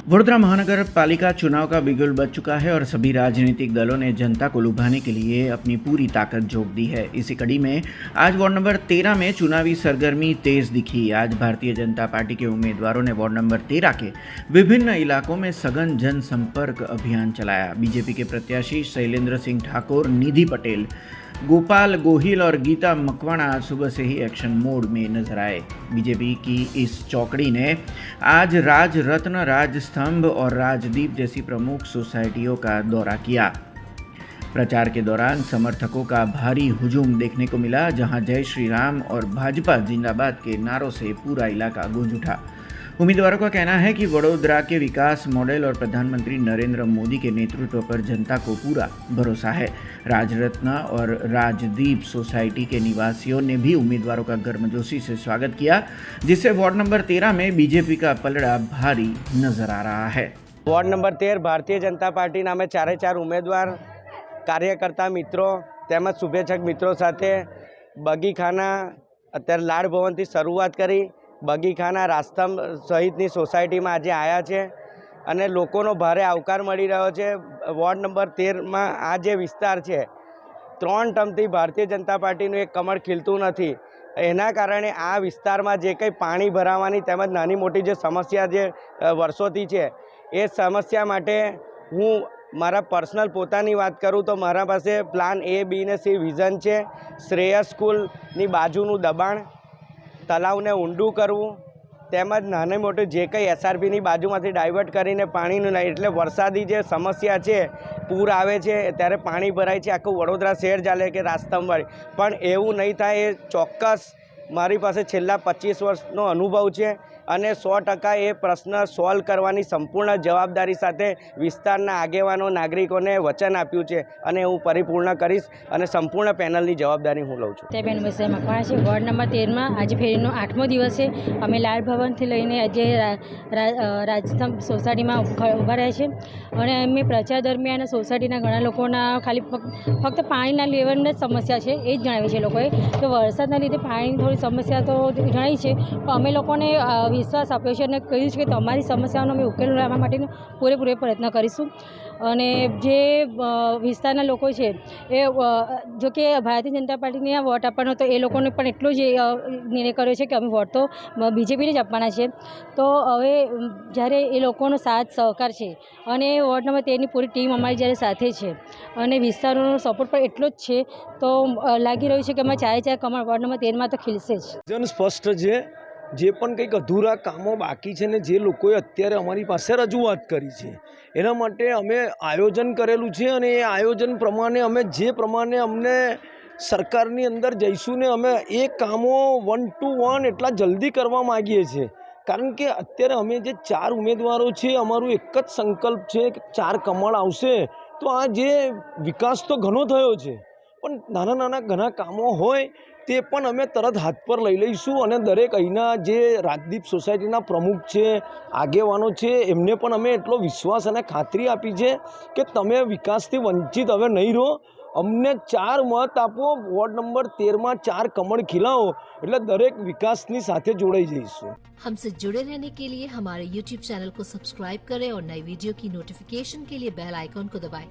वडोदरा महानगर पालिका चुनाव का बिगुल बज चुका है और सभी राजनीतिक दलों ने जनता को लुभाने के लिए अपनी पूरी ताकत झोंक दी है। इसी कड़ी में आज वार्ड नंबर 13 में चुनावी सरगर्मी तेज दिखी। आज भारतीय जनता पार्टी के उम्मीदवारों ने वार्ड नंबर 13 के विभिन्न इलाकों में सघन जनसंपर्क अभियान चलाया। बीजेपी के प्रत्याशी शैलेंद्र सिंह ठाकुर, निधि पटेल, गोपाल गोहिल और गीता मकवाणा आज सुबह से ही एक्शन मोड में नजर आए। बीजेपी की इस चौकड़ी ने आज राज रत्न, राज स्तंभ और राजदीप जैसी प्रमुख सोसाइटियों का दौरा किया। प्रचार के दौरान समर्थकों का भारी हुजूम देखने को मिला, जहां जय श्री राम और भाजपा जिंदाबाद के नारों से पूरा इलाका गूंज उठा। उम्मीदवारों का कहना है कि वडोदरा के विकास मॉडल और प्रधानमंत्री नरेंद्र मोदी के नेतृत्व पर जनता को पूरा भरोसा है। राजरत्न और राजदीप सोसाइटी के निवासियों ने भी उम्मीदवारों का गर्मजोशी से स्वागत किया, जिससे वार्ड नंबर 13 में बीजेपी का पलड़ा भारी नजर आ रहा है। Ward number 13 Bharatiya Janata party नामे 4 उम्मीदवार, कार्यकर्ता मित्रों તેમજ શુભેચ્છક મિત્રો સાથે બગીખાના અત્યારે લાડ ભવનથી શરૂઆત કરી બગીખાના રાસ્તંભ સહિતની સોસાયટીમાં આજે આવ્યા છે અને લોકોનો ભારે આવકાર મળી રહ્યો છે। વોર્ડ નંબર 13માં આ જે વિસ્તાર છે 3 ટર્મથી ભારતીય જનતા પાર્ટીનું એક કમળ ખીલતું નથી। એના કારણે આ વિસ્તારમાં જે કંઈ પાણી ભરાવાની તેમજ નાની મોટી જે સમસ્યા જે વર્ષોથી છે એ સમસ્યા માટે હું મારા પર્સનલ પોતાની વાત કરું તો મારા પાસે પ્લાન A, B ને C વિઝન છે। શ્રેયસ સ્કૂલની બાજુનું દબાણ, તલાવને ઊંડું કરવું તેમજ નાની મોટી જે કંઈ SRPની બાજુમાંથી ડાયવર્ટ કરીને પાણીનું નહીં, એટલે વરસાદી જે સમસ્યા છે, પૂર આવે છે ત્યારે પાણી ભરાય છે, આખું વડોદરા શહેર ચાલે કે રાસ્તંભવાળી, પણ એવું નહીં થાય એ ચોક્કસ મારી પાસે છેલ્લા 25 વર્ષનો અનુભવ છે અને 100% એ પ્રશ્ન સોલ્વ કરવાની સંપૂર્ણ જવાબદારી સાથે વિસ્તારના આગેવાનો નાગરિકોને વચન આપ્યું છે અને હું પરિપૂર્ણ કરીશ અને સંપૂર્ણ પેનલની જવાબદારી હું લઉં છું। બેન વિષય મકવાણા છે। વોર્ડ નંબર 13માં આજે ફેરીનો 8મો દિવસ છે। અમે લાલ ભવનથી લઈને આજે રાજસ્તંભ સોસાયટીમાં ઊભા રહ્યા છે અને અમે પ્રચાર દરમિયાન સોસાયટીના ઘણા લોકોના ખાલી ફક્ત પાણીના લેવલની જ સમસ્યા છે એ જ જણાવી છે લોકોએ। તો વરસાદના લીધે પાણીની થોડી સમસ્યા તો જણાવી છે, પણ અમે લોકોને વિશ્વાસ આપ્યો છે અને કહ્યું છે કે તમારી સમસ્યાઓનો અમે ઉકેલ લાવવા માટેનો પૂરેપૂરો પ્રયત્ન કરીશું। અને જે વિસ્તારના લોકો છે એ જો કે ભારતીય જનતા પાર્ટીને આ વોટ આપવાનો, તો એ લોકોને પણ એટલો જ નિર્ણય કર્યો છે કે અમે વોટ તો બીજેપીને જ આપવાના છે। તો હવે જ્યારે એ લોકોનો સાથ સહકાર છે અને વોર્ડ નંબર 13ની પૂરી ટીમ અમારી જ્યારે સાથે છે અને વિસ્તારોનો સપોર્ટ પણ એટલો જ છે, તો લાગી રહ્યું છે કે અમારા 4 કમળ વોર્ડ નંબર 13માં તો ખીલશે જ। જન સ્પષ્ટ છે, જે પણ કંઈક અધૂરા કામો બાકી છે ને જે લોકોએ અત્યારે અમારી પાસે રજૂઆત કરી છે એના માટે અમે આયોજન કરેલું છે અને એ આયોજન પ્રમાણે અમે જે પ્રમાણે અમને સરકારની અંદર જઈશું ને અમે એ કામો 1 to 1 એટલા જલ્દી કરવા માગીએ છીએ, કારણ કે અત્યારે અમે જે 4 ઉમેદવારો છે અમારું એક જ સંકલ્પ છે કે 4 કમળ આવશે તો આ જે વિકાસ તો ઘણો થયો છે, પણ નાના ઘણા કામો હોય તે પણ અમે તરત હાથ પર લઈ લઈશું અને દરેક અહીંના જે રાજદીપ સોસાયટીના પ્રમુખ છે, આગેવાનો છે, એમને પણ અમે એટલો વિશ્વાસ અને ખાતરી આપી છે કે તમે વિકાસથી વંચિત હવે નહીં રહો, અમને 4 મત આપો, વોર્ડ નંબર 13માં 4 कमल खिलाओ, એટલે દરેક વિકાસની સાથે જોડાઈ જઈશું। हमसे जुड़े रहने के लिए हमारे YouTube चैनल को सब्सक्राइब करें और नई वीडियो की नोटिफिकेशन के लिए बेल आइकॉन को दबाएं।